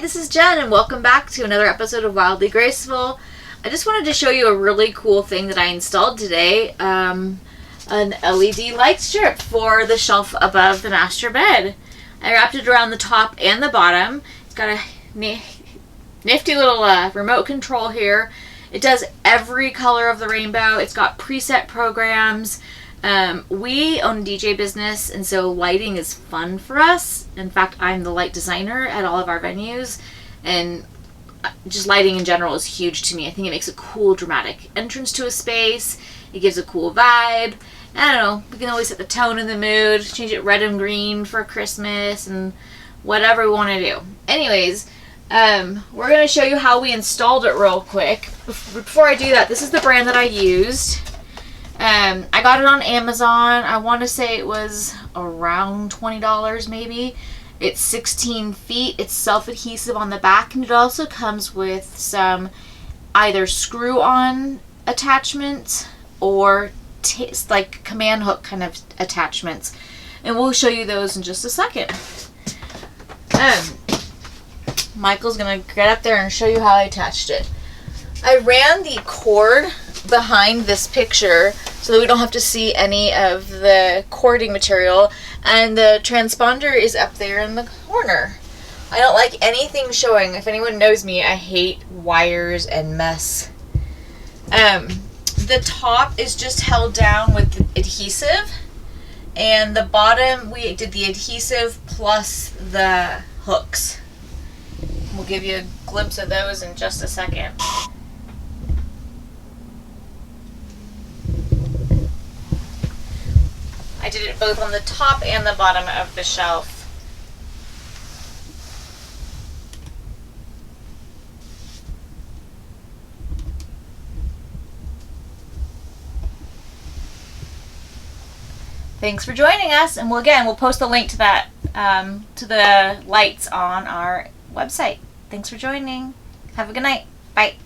this is Jen, and welcome back to another episode of Wildly Graceful. I just wanted to show you a really cool thing that I installed today. An LED light strip for the shelf above the master bed. I wrapped it around the top and the bottom. It's got a nifty little remote control here. It does every color of the rainbow. It's got preset programs. We own a DJ business, and so lighting is fun for us. In fact, I'm the light designer at all of our venues, and just lighting in general is huge to me. I think it makes a cool, dramatic entrance to a space. It gives a cool vibe. I don't know, we can always set the tone and the mood, change it red and green for Christmas, and whatever we want to do. Anyways, we're going to show you how we installed it real quick. Before I do that, this is the brand that I used. I got it on Amazon. I want to say it was around $20 maybe. It's 16 feet. It's self-adhesive on the back, and it also comes with some either screw-on attachments or like command hook kind of attachments. And we'll show you those in just a second. Michael's going to get up there and show you how I attached it. I ran the cord behind this picture so that we don't have to see any of the cording material, and the transponder is up there in the corner. I don't like anything showing. If anyone knows me, I hate wires and mess. The top is just held down with adhesive, and the bottom we did the adhesive plus the hooks. We'll give you a glimpse of those in just a second. I did it both on the top and the bottom of the shelf. Thanks for joining us, and we'll post a link to that to the lights on our website. Thanks for joining. Have a good night. Bye.